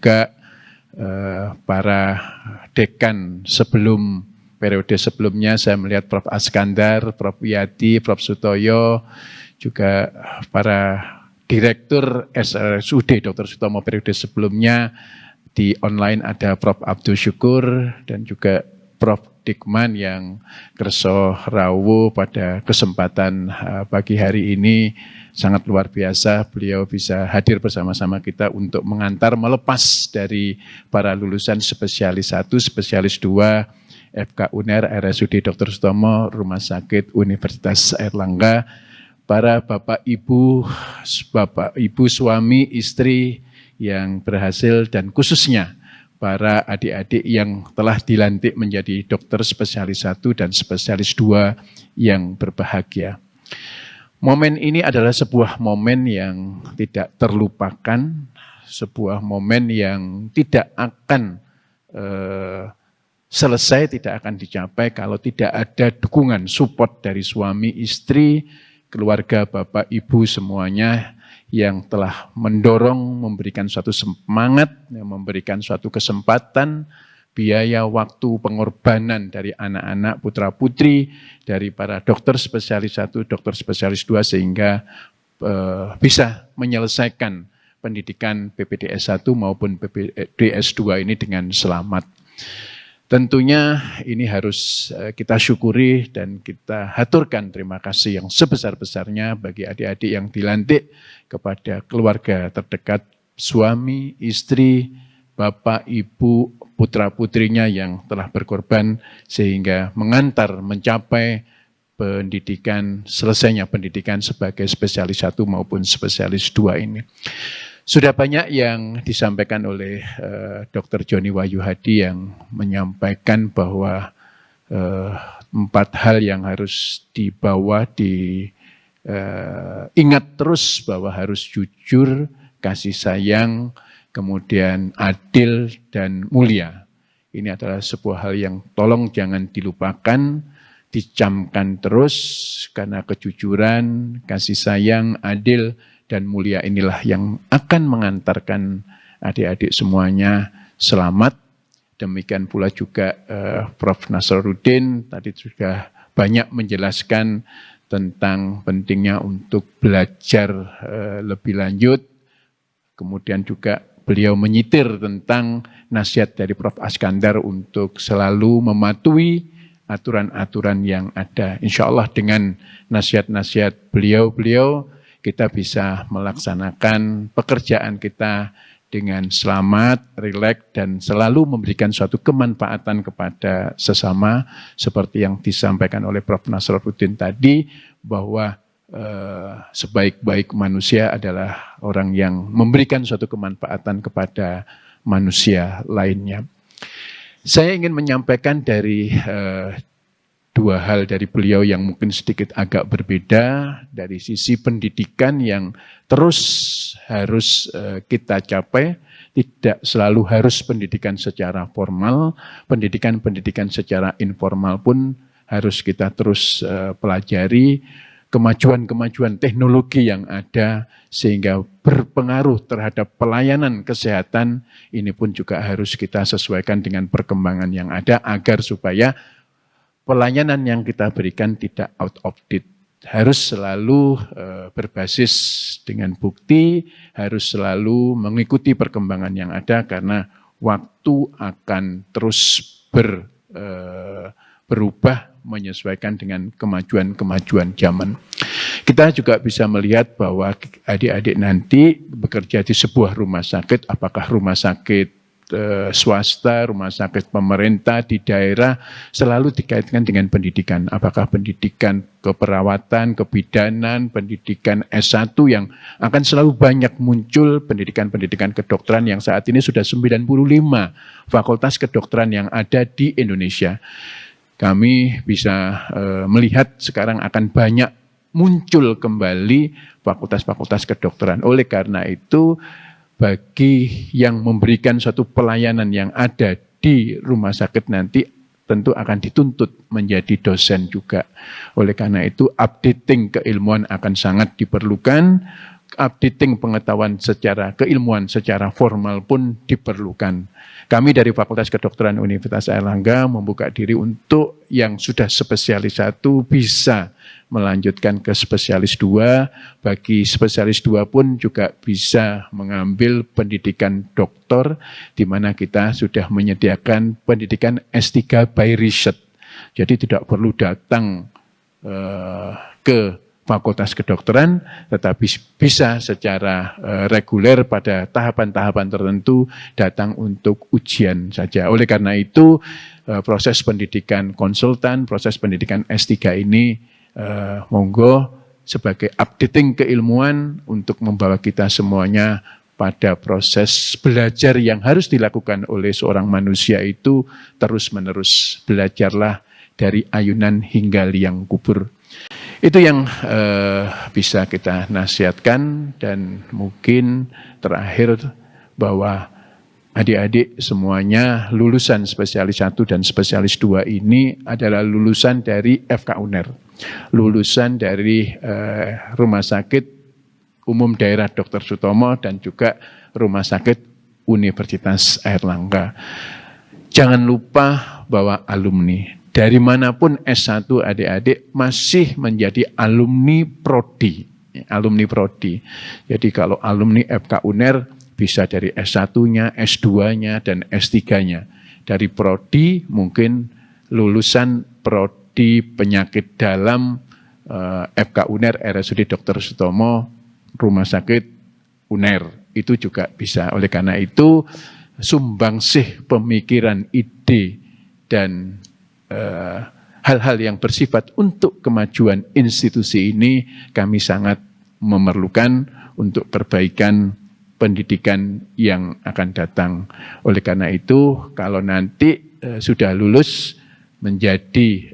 juga para dekan periode sebelumnya. Saya melihat Prof. Askandar, Prof. Wiyadi, Prof. Sutoyo, juga para Direktur SRSUD Dr. Sutomo periode sebelumnya. Di online ada Prof. Abdul Syukur dan juga Prof. Dikman yang kerso rawuh pada kesempatan pagi hari ini. Sangat luar biasa beliau bisa hadir bersama-sama kita untuk mengantar melepas dari para lulusan spesialis 1, spesialis 2, FK UNER, RSUD Dr. Sutomo, Rumah Sakit Universitas Airlangga, para bapak ibu, suami, istri yang berhasil, dan khususnya para adik-adik yang telah dilantik menjadi dokter spesialis 1 dan spesialis 2 yang berbahagia. Momen ini adalah sebuah momen yang tidak terlupakan, sebuah momen yang tidak akan selesai, tidak akan dicapai kalau tidak ada dukungan, support dari suami, istri, keluarga, bapak, ibu semuanya yang telah mendorong, memberikan suatu semangat, memberikan suatu kesempatan, biaya, waktu, pengorbanan dari anak-anak, putra-putri, dari para dokter spesialis 1, dokter spesialis 2, sehingga bisa menyelesaikan pendidikan PPDS 1 maupun PPDS 2 ini dengan selamat. Tentunya ini harus kita syukuri dan kita haturkan terima kasih yang sebesar-besarnya bagi adik-adik yang dilantik, kepada keluarga terdekat, suami, istri, bapak, ibu, putra-putrinya yang telah berkorban sehingga mengantar mencapai pendidikan, selesainya pendidikan sebagai spesialis 1 maupun spesialis 2 ini. Sudah banyak yang disampaikan oleh Dr. Joni Wahyu Hadi yang menyampaikan bahwa 4 hal yang harus dibawa, ingat terus bahwa harus jujur, kasih sayang, kemudian adil dan mulia. Ini adalah sebuah hal yang tolong jangan dilupakan, dicamkan terus, karena kejujuran, kasih sayang, adil, dan mulia inilah yang akan mengantarkan adik-adik semuanya selamat. Demikian pula juga Prof. Nasruddin tadi sudah banyak menjelaskan tentang pentingnya untuk belajar lebih lanjut. Kemudian juga beliau menyitir tentang nasihat dari Prof. Askandar untuk selalu mematuhi aturan-aturan yang ada. Insya Allah dengan nasihat-nasihat beliau kita bisa melaksanakan pekerjaan kita dengan selamat, rileks, dan selalu memberikan suatu kemanfaatan kepada sesama, seperti yang disampaikan oleh Prof. Nasruddin tadi, bahwa sebaik-baik manusia adalah orang yang memberikan suatu kemanfaatan kepada manusia lainnya. Saya ingin menyampaikan dari 2 hal dari beliau yang mungkin sedikit agak berbeda dari sisi pendidikan yang terus harus kita capai. Tidak selalu harus pendidikan secara formal, pendidikan secara informal pun harus kita terus pelajari. Kemajuan-kemajuan teknologi yang ada sehingga berpengaruh terhadap pelayanan kesehatan, ini pun juga harus kita sesuaikan dengan perkembangan yang ada agar supaya pelayanan yang kita berikan tidak out of date. Harus selalu berbasis dengan bukti, harus selalu mengikuti perkembangan yang ada karena waktu akan terus berubah menyesuaikan dengan kemajuan-kemajuan zaman. Kita juga bisa melihat bahwa adik-adik nanti bekerja di sebuah rumah sakit, apakah rumah sakit swasta, rumah sakit pemerintah di daerah, selalu dikaitkan dengan pendidikan. Apakah pendidikan keperawatan, kebidanan, pendidikan S1 yang akan selalu banyak muncul, pendidikan-pendidikan kedokteran yang saat ini sudah 95 fakultas kedokteran yang ada di Indonesia. Kami bisa melihat sekarang akan banyak muncul kembali fakultas-fakultas kedokteran. Oleh karena itu, bagi yang memberikan suatu pelayanan yang ada di rumah sakit nanti tentu akan dituntut menjadi dosen juga. Oleh karena itu updating keilmuan akan sangat diperlukan, updating pengetahuan secara keilmuan secara formal pun diperlukan. Kami dari Fakultas Kedokteran Universitas Airlangga membuka diri untuk yang sudah spesialis 1 bisa melanjutkan ke spesialis 2. Bagi spesialis 2 pun juga bisa mengambil pendidikan doktor, di mana kita sudah menyediakan pendidikan S3 by research. Jadi tidak perlu datang ke Fakultas Kedokteran, tetapi bisa secara reguler pada tahapan-tahapan tertentu datang untuk ujian saja. Oleh karena itu, proses pendidikan konsultan, proses pendidikan S3 ini monggo sebagai updating keilmuan untuk membawa kita semuanya pada proses belajar yang harus dilakukan oleh seorang manusia itu terus-menerus. Belajarlah dari ayunan hingga liang kubur. Itu yang bisa kita nasihatkan, dan mungkin terakhir bahwa adik-adik semuanya lulusan spesialis 1 dan spesialis 2 ini adalah lulusan dari FK UNER, lulusan dari Rumah Sakit Umum Daerah Dr. Sutomo dan juga Rumah Sakit Universitas Airlangga. Jangan lupa bahwa alumni dari manapun S1 adik-adik masih menjadi alumni prodi. Alumni prodi. Jadi kalau alumni FK UNER bisa dari S1-nya, S2-nya, dan S3-nya. Dari prodi mungkin lulusan prodi penyakit dalam FK UNER, RSUD Dr. Sutomo, Rumah Sakit UNER. Itu juga bisa. Oleh karena itu, sumbangsih pemikiran, ide, dan hal-hal yang bersifat untuk kemajuan institusi ini kami sangat memerlukan untuk perbaikan pendidikan yang akan datang. Oleh karena itu, kalau nanti sudah lulus menjadi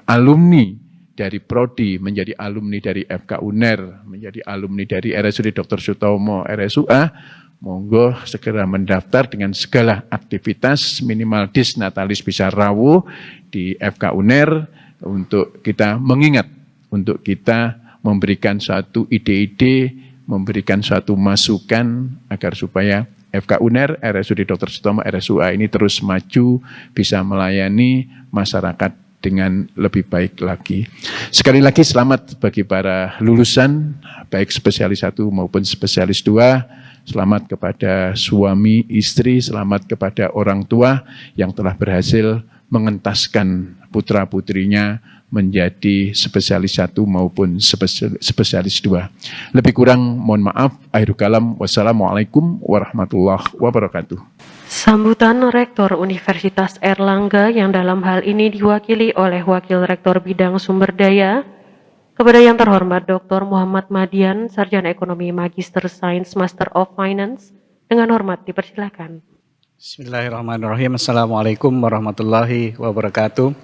alumni dari prodi, menjadi alumni dari FK UNER, menjadi alumni dari RSUD Dr. Sutomo, RSUA, monggo segera mendaftar dengan segala aktivitas, minimal disnatalis bisa rawuh di FK UNER untuk kita mengingat, untuk kita memberikan suatu ide-ide, memberikan suatu masukan agar supaya FK UNER, RSUD Dr. Sutomo, RSUA ini terus maju, bisa melayani masyarakat dengan lebih baik lagi. Sekali lagi selamat bagi para lulusan, baik spesialis 1 maupun spesialis 2. Selamat kepada suami, istri, selamat kepada orang tua yang telah berhasil mengentaskan putra-putrinya menjadi spesialis 1 maupun spesialis 2. Lebih kurang mohon maaf. Akhirul kalam. Wassalamualaikum warahmatullahi wabarakatuh. Sambutan Rektor Universitas Airlangga yang dalam hal ini diwakili oleh Wakil Rektor Bidang Sumber Daya, kepada yang terhormat Dr. Muhammad Madian, Sarjana Ekonomi Magister Sains Master of Finance, dengan hormat dipersilakan. Bismillahirrahmanirrahim. Assalamualaikum warahmatullahi wabarakatuh.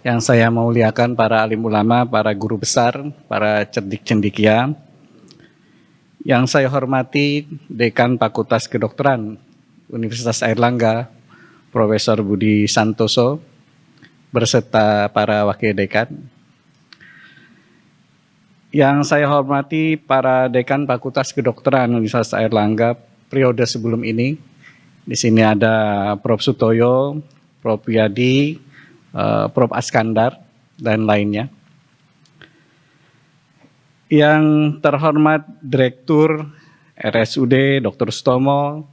Yang saya muliakan para alim ulama, para guru besar, para cerdik cendikia. Yang saya hormati Dekan Fakultas Kedokteran Universitas Airlangga, Profesor Budi Santoso, berserta para wakil dekan. Yang saya hormati para dekan Fakultas Kedokteran Universitas Airlangga periode sebelum ini. Di sini ada Prof. Sutoyo, Prof. Yadi, Prof. Askandar, dan lainnya. Yang terhormat Direktur RSUD Dr. Sutomo,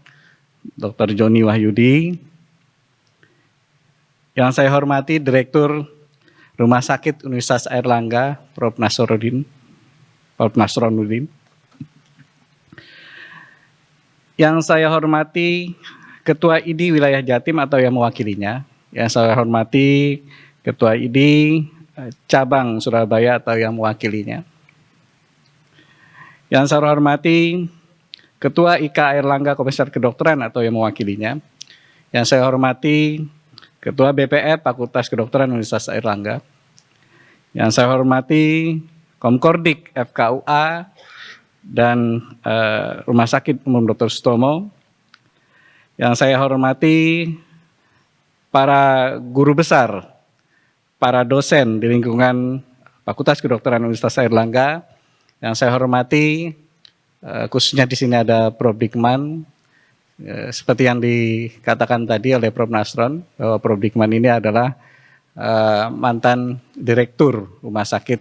Dr. Joni Wahyudi. Yang saya hormati Direktur Rumah Sakit Universitas Airlangga, Prof. Nasruddin. Yang saya hormati Ketua ID Wilayah Jatim atau yang mewakilinya. Yang saya hormati Ketua ID Cabang Surabaya atau yang mewakilinya. Yang saya hormati Ketua IK Airlangga Komisar Kedokteran atau yang mewakilinya. Yang saya hormati Ketua BPF Fakultas Kedokteran Universitas Airlangga. Yang saya hormati Komkordik FKUA dan Rumah Sakit Umum Dr. Sutomo. Yang saya hormati para guru besar, para dosen di lingkungan Fakultas Kedokteran Universitas Airlangga Yang saya hormati, khususnya di sini ada Prof. Dikman, seperti yang dikatakan tadi oleh Prof. Nasron, bahwa Prof. Dikman ini adalah mantan Direktur Rumah Sakit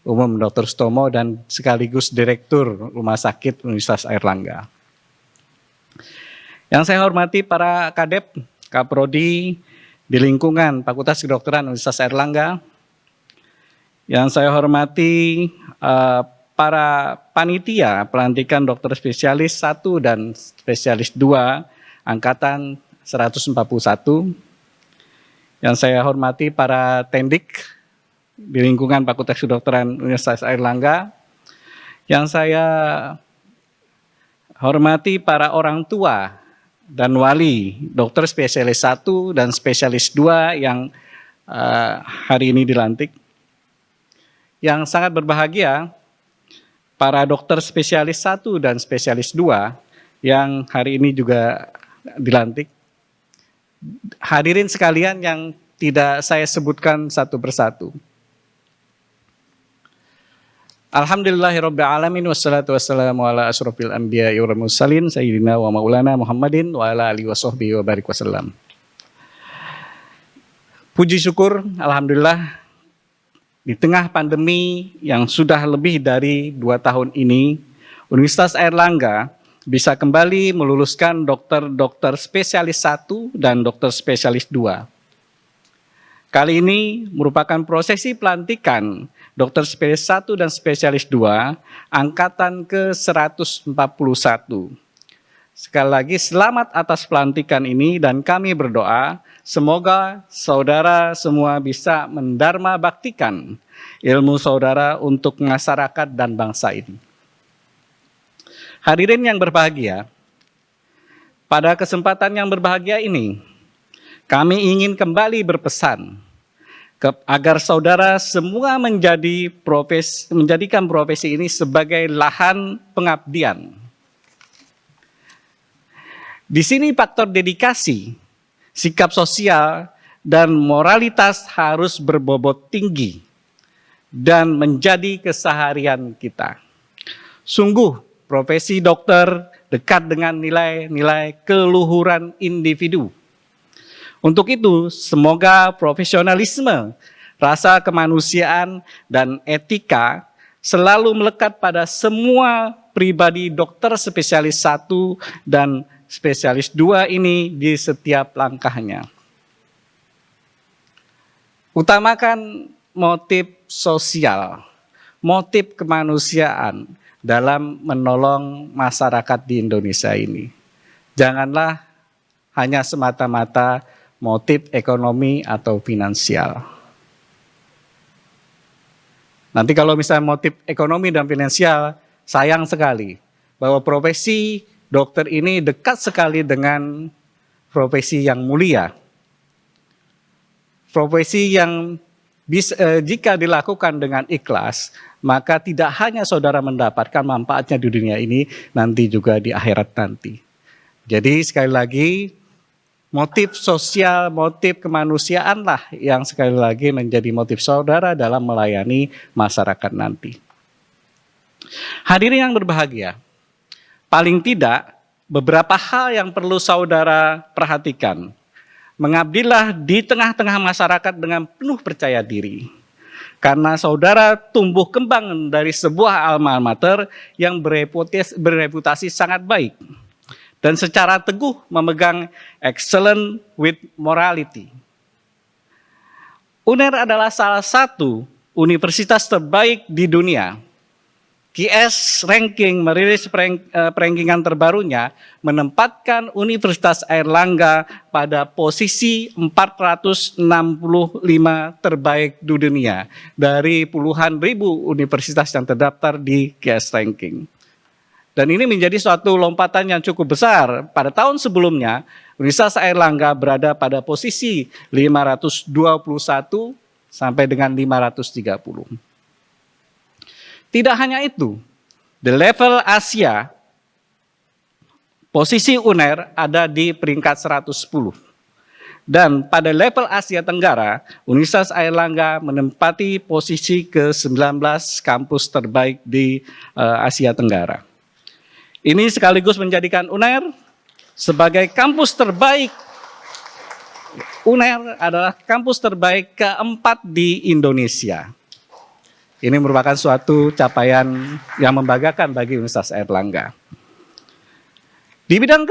Umum Dr. Sutomo dan sekaligus Direktur Rumah Sakit Universitas Airlangga. Yang saya hormati para Kadep, Kaprodi di lingkungan Fakultas Kedokteran Universitas Airlangga. Yang saya hormati para panitia pelantikan dokter spesialis 1 dan spesialis 2 angkatan 141. Yang saya hormati para tendik di lingkungan Fakultas Kedokteran Universitas Airlangga. Yang saya hormati para orang tua dan wali dokter spesialis 1 dan spesialis 2 yang hari ini dilantik. Yang sangat berbahagia, para dokter spesialis 1 dan spesialis 2 yang hari ini juga dilantik. Hadirin sekalian yang tidak saya sebutkan satu persatu. Alhamdulillahirrabbilalamin wassalatu wassalamu ala asrofil anbiya wal mursalin sayyidina wa maulana Muhammadin wa ala alihi wassohbihi wa barik wasallam. Puji syukur, alhamdulillah, di tengah pandemi yang sudah lebih dari 2 tahun ini, Universitas Airlangga bisa kembali meluluskan dokter-dokter spesialis 1 dan dokter spesialis 2. Kali ini merupakan prosesi pelantikan dokter spesialis 1 dan spesialis 2 angkatan ke-141. Sekali lagi selamat atas pelantikan ini dan kami berdoa semoga saudara semua bisa mendharma baktikan ilmu saudara untuk masyarakat dan bangsa ini. Hadirin yang berbahagia, pada kesempatan yang berbahagia ini, kami ingin kembali berpesan agar saudara semua menjadikan profesi ini sebagai lahan pengabdian. Di sini faktor dedikasi, sikap sosial, dan moralitas harus berbobot tinggi dan menjadi keseharian kita. Sungguh, profesi dokter dekat dengan nilai-nilai keluhuran individu. Untuk itu, semoga profesionalisme, rasa kemanusiaan, dan etika selalu melekat pada semua pribadi dokter spesialis 1 dan spesialis 2 ini di setiap langkahnya. Utamakan motif sosial, motif kemanusiaan dalam menolong masyarakat di Indonesia ini. Janganlah hanya semata-mata motif ekonomi atau finansial. Nanti kalau misalnya motif ekonomi dan finansial, sayang sekali bahwa profesi dokter ini dekat sekali dengan profesi yang mulia. Profesi yang jika dilakukan dengan ikhlas, maka tidak hanya saudara mendapatkan manfaatnya di dunia ini, nanti juga di akhirat nanti. Jadi sekali lagi, motif sosial, motif kemanusiaanlah yang sekali lagi menjadi motif saudara dalam melayani masyarakat nanti. Hadirin yang berbahagia, paling tidak beberapa hal yang perlu saudara perhatikan. Mengabdilah di tengah-tengah masyarakat dengan penuh percaya diri. Karena saudara tumbuh kembang dari sebuah alma mater yang bereputasi sangat baik. Dan secara teguh memegang excellent with morality. UNER adalah salah satu universitas terbaik di dunia. QS Ranking merilis rankingan terbarunya menempatkan Universitas Airlangga pada posisi 465 terbaik di dunia dari puluhan ribu universitas yang terdaftar di QS Ranking. Dan ini menjadi suatu lompatan yang cukup besar. Pada tahun sebelumnya, Universitas Airlangga berada pada posisi 521 sampai dengan 530. Tidak hanya itu, di level Asia, posisi UNER ada di peringkat 110. Dan pada level Asia Tenggara, Universitas Airlangga menempati posisi ke-19 kampus terbaik di Asia Tenggara. Ini sekaligus menjadikan UNAIR sebagai kampus terbaik. UNAIR adalah kampus terbaik keempat di Indonesia. Ini merupakan suatu capaian yang membanggakan bagi Universitas Airlangga. Di bidang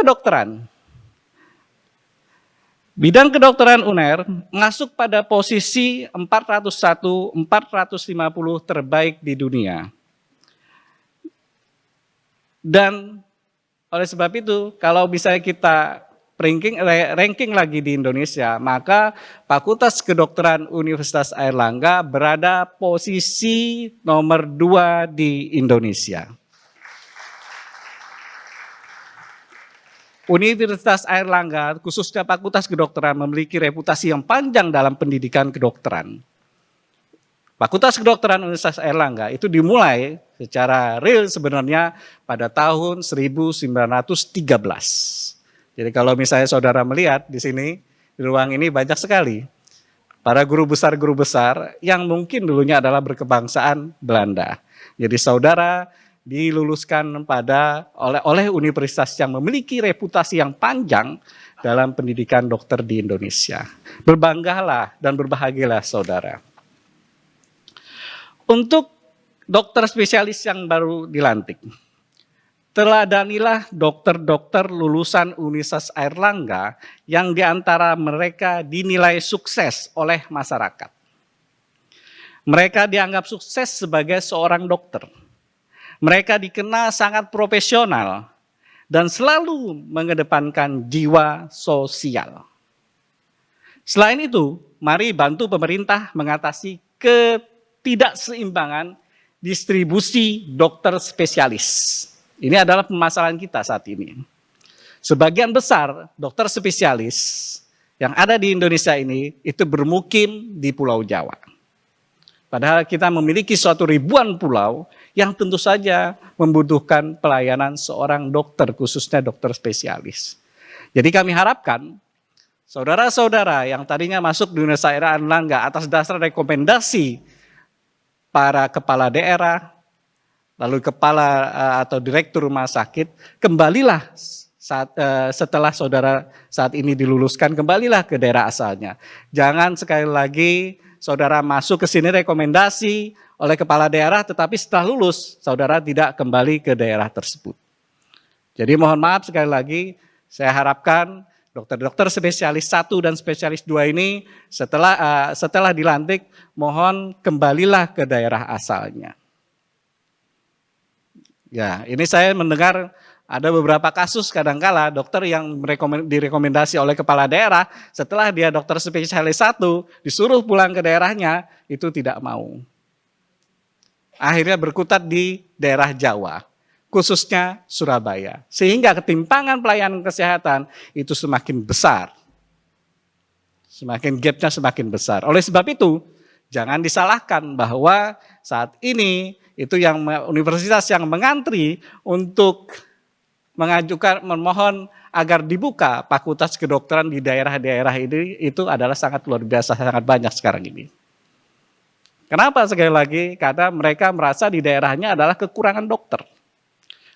kedokteran UNAIR masuk pada posisi 401-450 terbaik di dunia. Dan oleh sebab itu, kalau misalnya kita ranking lagi di Indonesia, maka Fakultas Kedokteran Universitas Airlangga berada posisi nomor 2 di Indonesia. Universitas Airlangga, khususnya Fakultas Kedokteran, memiliki reputasi yang panjang dalam pendidikan kedokteran. Fakultas Kedokteran Universitas Airlangga itu dimulai secara real sebenarnya pada tahun 1913. Jadi kalau misalnya saudara melihat di sini, di ruang ini banyak sekali para guru besar yang mungkin dulunya adalah berkebangsaan Belanda. Jadi saudara diluluskan oleh universitas yang memiliki reputasi yang panjang dalam pendidikan dokter di Indonesia. Berbanggalah dan berbahagialah saudara. Untuk dokter spesialis yang baru dilantik, teladanilah dokter-dokter lulusan Universitas Airlangga yang diantara mereka dinilai sukses oleh masyarakat. Mereka dianggap sukses sebagai seorang dokter. Mereka dikenal sangat profesional dan selalu mengedepankan jiwa sosial. Selain itu, mari bantu pemerintah mengatasi ketidakseimbangan distribusi dokter spesialis. Ini adalah permasalahan kita saat ini. Sebagian besar dokter spesialis yang ada di Indonesia ini itu bermukim di Pulau Jawa. Padahal kita memiliki suatu ribuan pulau yang tentu saja membutuhkan pelayanan seorang dokter, khususnya dokter spesialis. Jadi kami harapkan saudara-saudara yang tadinya masuk di Universitas Airlangga atas dasar rekomendasi para kepala daerah, lalu kepala atau direktur rumah sakit, kembalilah setelah saudara saat ini diluluskan, kembalilah ke daerah asalnya. Jangan sekali lagi saudara masuk ke sini rekomendasi oleh kepala daerah, tetapi setelah lulus saudara tidak kembali ke daerah tersebut. Jadi mohon maaf sekali lagi, saya harapkan dokter-dokter spesialis 1 dan spesialis 2 ini setelah dilantik, mohon kembalilah ke daerah asalnya. Ya, ini saya mendengar ada beberapa kasus kadangkala dokter yang direkomendasi oleh kepala daerah, setelah dia dokter spesialis 1, disuruh pulang ke daerahnya, itu tidak mau. Akhirnya berkutat di daerah Jawa, khususnya Surabaya. Sehingga ketimpangan pelayanan kesehatan itu semakin besar. Semakin gapnya semakin besar. Oleh sebab itu, jangan disalahkan bahwa saat ini itu yang universitas yang mengantri untuk memohon agar dibuka fakultas kedokteran di daerah-daerah ini itu adalah sangat luar biasa, sangat banyak sekarang ini. Kenapa sekali lagi? Karena mereka merasa di daerahnya adalah kekurangan dokter.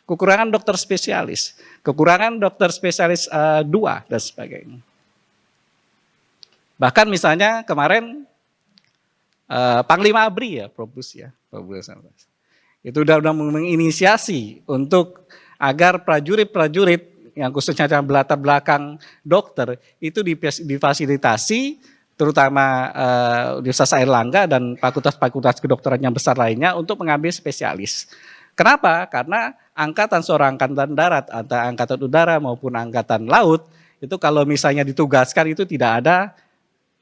Kekurangan dokter spesialis, kekurangan dokter spesialis 2 dan sebagainya. Bahkan misalnya kemarin Panglima ABRI ya, Probus ya, itu udah menginisiasi untuk agar prajurit-prajurit yang khususnya dalam latar belakang dokter itu difasilitasi, terutama Universitas Airlangga dan fakultas-fakultas kedokteran yang besar lainnya untuk mengambil spesialis. Kenapa? Karena seorang angkatan darat, antara angkatan udara maupun angkatan laut, itu kalau misalnya ditugaskan itu tidak ada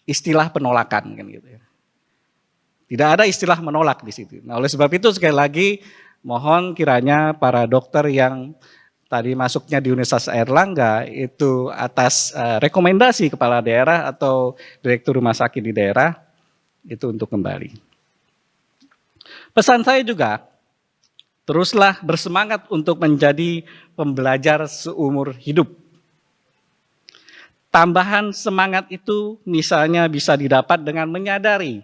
istilah penolakan kan gitu ya. Tidak ada istilah menolak di situ. Nah, oleh sebab itu sekali lagi mohon kiranya para dokter yang tadi masuknya di Universitas Airlangga itu atas rekomendasi kepala daerah atau direktur rumah sakit di daerah itu untuk kembali. Pesan saya juga, teruslah bersemangat untuk menjadi pembelajar seumur hidup. Tambahan semangat itu misalnya bisa didapat dengan menyadari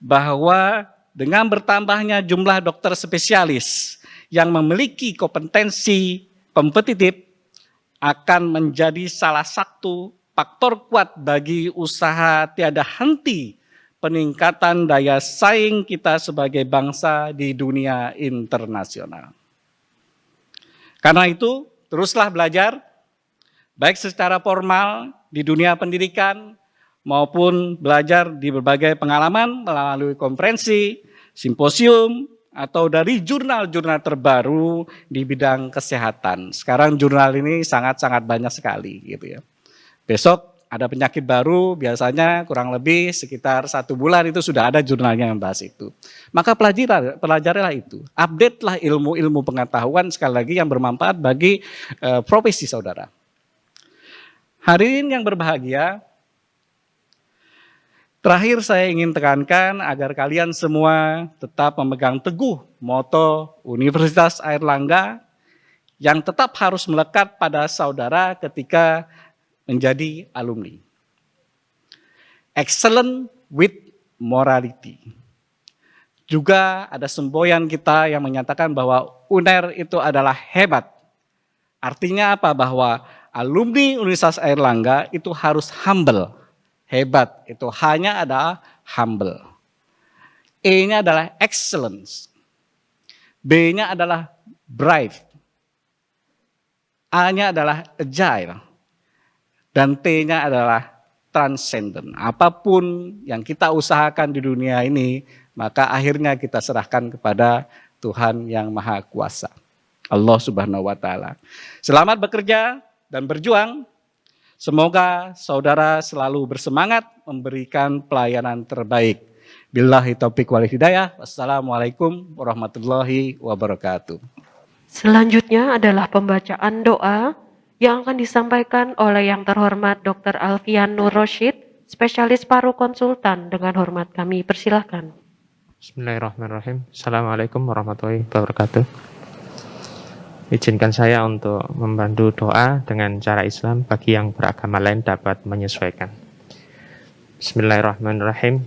bahwa dengan bertambahnya jumlah dokter spesialis yang memiliki kompetensi kompetitif akan menjadi salah satu faktor kuat bagi usaha tiada henti peningkatan daya saing kita sebagai bangsa di dunia internasional. Karena itu, teruslah belajar, baik secara formal di dunia pendidikan maupun belajar di berbagai pengalaman melalui konferensi, simposium, atau dari jurnal-jurnal terbaru di bidang kesehatan. Sekarang jurnal ini sangat-sangat banyak sekali gitu ya. Besok ada penyakit baru, biasanya kurang lebih sekitar 1 bulan itu sudah ada jurnalnya yang bahas itu. Maka pelajarilah itu, update-lah ilmu-ilmu pengetahuan sekali lagi yang bermanfaat bagi profesi saudara. Hadirin yang berbahagia, terakhir saya ingin tekankan agar kalian semua tetap memegang teguh moto Universitas Airlangga yang tetap harus melekat pada saudara ketika menjadi alumni. Excellent with morality. Juga ada semboyan kita yang menyatakan bahwa UNER itu adalah hebat. Artinya apa? Bahwa alumni Universitas Airlangga itu harus humble. Hebat itu hanya ada humble. E-nya adalah excellence. B-nya adalah brave. A-nya adalah agile. Dan T-nya adalah transcendent. Apapun yang kita usahakan di dunia ini, maka akhirnya kita serahkan kepada Tuhan yang Maha Kuasa. Allah Subhanahu wa Ta'ala. Selamat bekerja dan berjuang. Semoga saudara selalu bersemangat memberikan pelayanan terbaik. Billahi taufiq wal hidayah. Wassalamualaikum warahmatullahi wabarakatuh. Selanjutnya adalah pembacaan doa yang akan disampaikan oleh yang terhormat Dr. Alfian Nur Roshid, spesialis paru konsultan. Dengan hormat kami persilahkan. Bismillahirrahmanirrahim. Assalamualaikum warahmatullahi wabarakatuh. Izinkan saya untuk membantu doa dengan cara Islam bagi yang beragama lain dapat menyesuaikan. Bismillahirrahmanirrahim.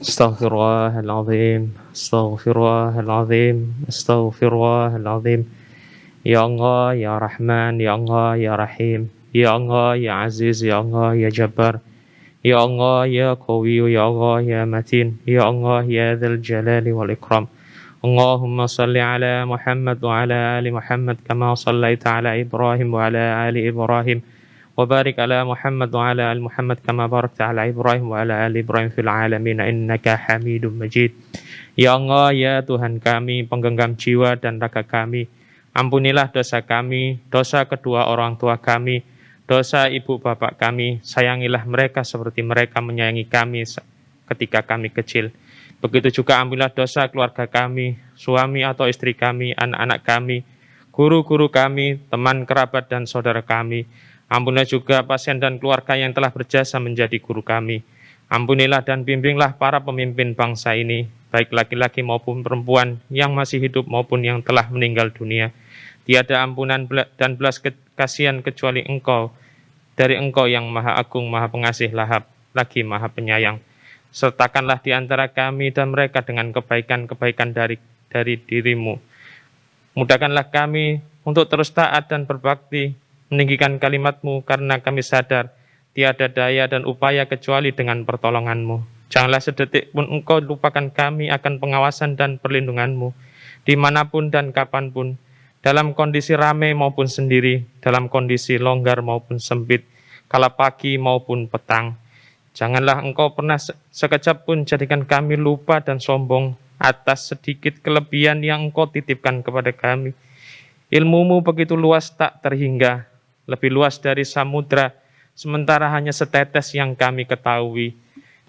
Astaghfirullahaladzim, astaghfirullahaladzim, astaghfirullahaladzim. Ya Allah, Ya Rahman, Ya Allah, Ya Rahim, Ya Allah, Ya Aziz, Ya Allah, Ya Jabbar, Ya Allah, Ya Qawi, Ya Allah, Ya Matin, Ya Allah, Ya Dzal Jalali wal Ikram. Allahumma salli ala Muhammad wa ala ali Muhammad kama sallaita ala Ibrahim wa ala ali Ibrahim wa barik ala Muhammad wa ala ali Muhammad kama barakta ala Ibrahim wa ala ali Ibrahim fil alamin innaka Hamidum Majid. Ya Allah, ya Tuhan kami, penggenggam jiwa dan raga kami, ampunilah dosa kami, dosa kedua orang tua kami, dosa ibu bapak kami, sayangilah mereka seperti mereka menyayangi kami ketika kami kecil. Begitu juga ampunilah dosa keluarga kami, suami atau istri kami, anak-anak kami, guru-guru kami, teman kerabat dan saudara kami. Ampunilah juga pasien dan keluarga yang telah berjasa menjadi guru kami. Ampunilah dan bimbinglah para pemimpin bangsa ini, baik laki-laki maupun perempuan, yang masih hidup maupun yang telah meninggal dunia. Tiada ampunan dan belas kasihan kecuali Engkau, dari Engkau yang Maha Agung, Maha Pengasih, lagi Maha Penyayang. Sertakanlah di antara kami dan mereka dengan kebaikan-kebaikan dari diri-Mu. Mudahkanlah kami untuk terus taat dan berbakti, meninggikan kalimat-Mu, karena kami sadar tiada daya dan upaya kecuali dengan pertolongan-Mu. Janganlah sedetik pun Engkau lupakan kami akan pengawasan dan perlindungan-Mu, dimanapun dan kapanpun, dalam kondisi ramai maupun sendiri, dalam kondisi longgar maupun sempit, kala pagi maupun petang. Janganlah Engkau pernah sekejap pun jadikan kami lupa dan sombong atas sedikit kelebihan yang Engkau titipkan kepada kami. Ilmu-Mu begitu luas tak terhingga, lebih luas dari samudra, sementara hanya setetes yang kami ketahui.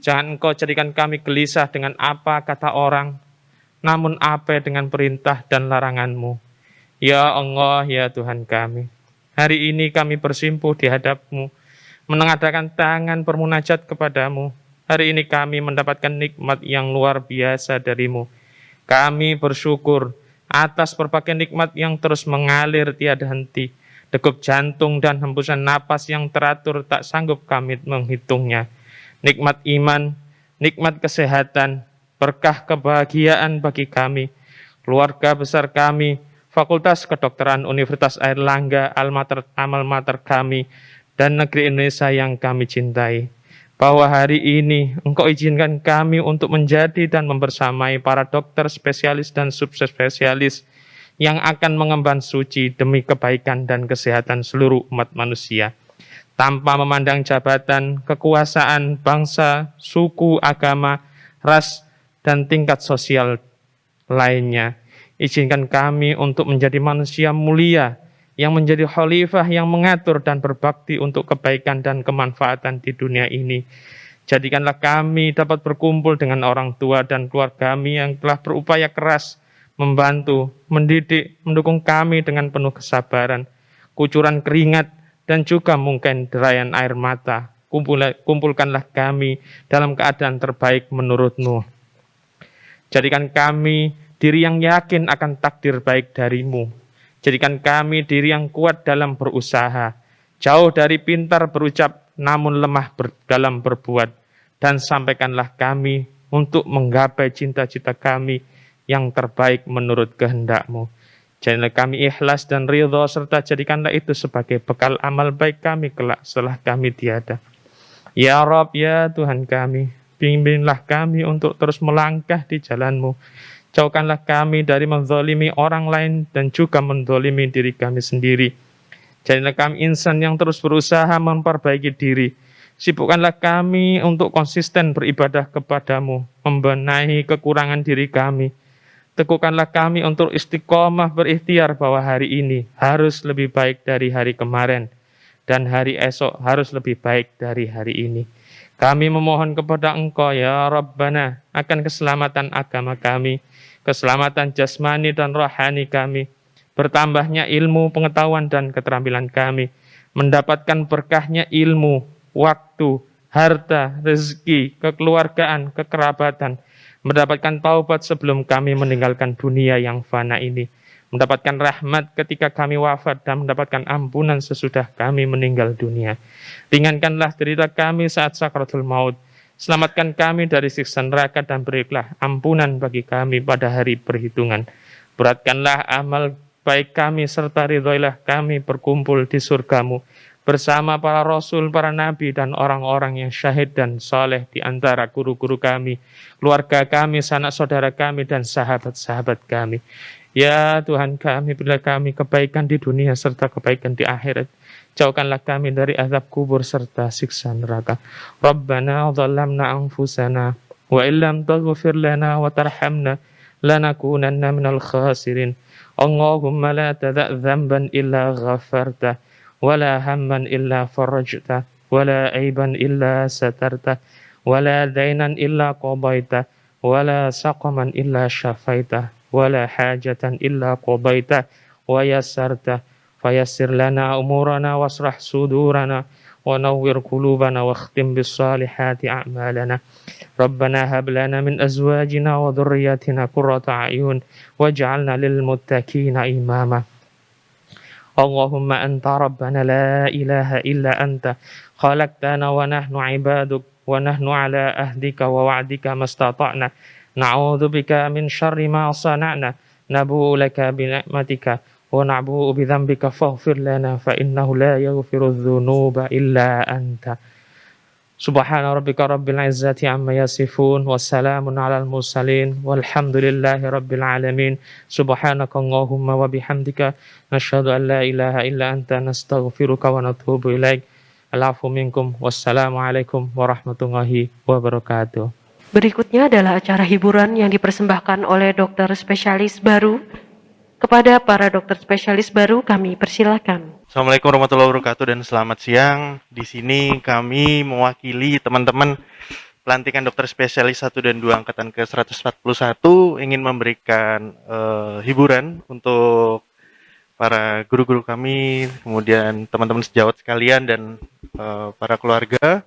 Jangan Engkau jadikan kami gelisah dengan apa kata orang, namun apa dengan perintah dan larangan-Mu. Ya Allah, ya Tuhan kami, hari ini kami bersimpuh di hadap-Mu, menengadakan tangan bermunajat kepadamu. Hari ini kami mendapatkan nikmat yang luar biasa dari-Mu. Kami bersyukur atas berbagai nikmat yang terus mengalir tiada henti, Degup jantung dan hembusan napas yang teratur tak sanggup kami menghitungnya. Nikmat iman, nikmat kesehatan, berkah kebahagiaan bagi kami, keluarga besar kami, Fakultas Kedokteran Universitas Airlangga, alma mater kami, dan negeri Indonesia yang kami cintai. Bahwa hari ini Engkau izinkan kami untuk menjadi dan membersamai para dokter spesialis dan subspesialis yang akan mengemban suci demi kebaikan dan kesehatan seluruh umat manusia. Tanpa memandang jabatan, kekuasaan, bangsa, suku, agama, ras, dan tingkat sosial lainnya. Izinkan kami untuk menjadi manusia mulia yang menjadi khalifah yang mengatur dan berbakti untuk kebaikan dan kemanfaatan di dunia ini. Jadikanlah kami dapat berkumpul dengan orang tua dan keluarga kami yang telah berupaya keras membantu, mendidik, mendukung kami dengan penuh kesabaran, kucuran keringat, dan juga mungkin derayan air mata. Kumpulkanlah kami dalam keadaan terbaik menurut-Mu. Jadikan kami diri yang yakin akan takdir baik dari-Mu. Jadikan kami diri yang kuat dalam berusaha, jauh dari pintar berucap, namun lemah dalam berbuat. Dan sampaikanlah kami untuk menggapai cita-cita kami yang terbaik menurut kehendak-Mu. Jadikanlah kami ikhlas dan ridho, serta jadikanlah itu sebagai bekal amal baik kami kelak setelah kami tiada. Ya Rabb, ya Tuhan kami, bimbinglah kami untuk terus melangkah di jalan-Mu. Jauhkanlah kami dari menzalimi orang lain dan juga menzalimi diri kami sendiri. Jadilah kami insan yang terus berusaha memperbaiki diri. Sibukkanlah kami untuk konsisten beribadah kepadamu, membenahi kekurangan diri kami. Teguhkanlah kami untuk istiqomah berikhtiar bahwa hari ini harus lebih baik dari hari kemarin, dan hari esok harus lebih baik dari hari ini. Kami memohon kepada Engkau, ya Rabbana, akan keselamatan agama kami, keselamatan jasmani dan rohani kami, bertambahnya ilmu, pengetahuan, dan keterampilan kami, mendapatkan berkahnya ilmu, waktu, harta, rezeki, kekeluargaan, kekerabatan, mendapatkan taubat sebelum kami meninggalkan dunia yang fana ini, mendapatkan rahmat ketika kami wafat, dan mendapatkan ampunan sesudah kami meninggal dunia. Ringankanlah derita kami saat sakaratul maut. Selamatkan kami dari siksa neraka dan berilah ampunan bagi kami pada hari perhitungan. Beratkanlah amal baik kami serta ridhoilah kami berkumpul di surgamu bersama para rasul, para nabi, dan orang-orang yang syahid dan saleh di antara guru-guru kami, keluarga kami, sanak saudara kami, dan sahabat-sahabat kami. Ya Tuhan kami, berilah kami kebaikan di dunia serta kebaikan di akhirat. Jauhkanlah kami dari azab kubur serta siksa neraka. Rabbana zalamna anfusana wa illam taghfir lana wa tarhamna lanakunanna minal khasirin. Allahumma la tada' dhanban illa ghafarta wa la hamman illa farajta wa la aiban illa satarta wa la dainan illa qadaita wa la saqaman illa syafaita wa la hajatan illa qadaita wa yassarta fayassir lana umurana wasrah sudurana wa nawwir qulubana wakhtim bis salihati a'malana. Rabbana hab lana min azwajina wa dhurriyyatina qurrata a'yun waj'alna lil muttaqina imama. Allahumma anta rabbana la ilaha illa anta khalaqtana wa nahnu ibaduk wa nahnu ala ahdika wa wa'dika mastata'na na'udzubika min syarri ma sana'na nabu'u laka bi ni'matika wa na'bu'u bi dzambika faghfir lana fa innahu la yaghfiru dzunuba illa anta. Subhana rabbika rabbil izzati amma yasifun wa salamun alal mursalin walhamdulillahi rabbil alamin. Subhanaka Allahumma wa bihamdika nasyhadu an la ilaha illa anta nastaghfiruka wa natubu ilaik. Al-'afwu minkum. Wassalamu alaikum warahmatullahi wabarakatuh. Berikutnya adalah acara hiburan yang dipersembahkan oleh dokter spesialis baru. Kepada para dokter spesialis baru kami persilakan. Assalamualaikum warahmatullahi wabarakatuh dan selamat siang. Di sini kami mewakili teman-teman pelantikan dokter spesialis 1 dan 2 angkatan ke-141 ingin memberikan hiburan untuk para guru-guru kami, kemudian teman-teman sejawat sekalian dan para keluarga.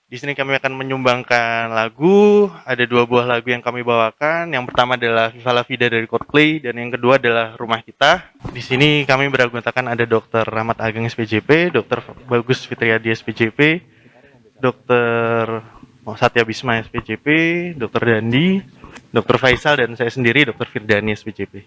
Di sini kami akan menyumbangkan lagu, ada 2 buah lagu yang kami bawakan. Yang pertama adalah Viva La Vida dari Coldplay dan yang kedua adalah Rumah Kita. Di sini kami beranggotakan ada Dr. Rahmat Ageng SPJP, Dr. Bagus Fitriadi SPJP, Dr. Satya Bisma SPJP, Dr. Dandi, Dr. Faisal dan saya sendiri Dr. Firdani SPJP.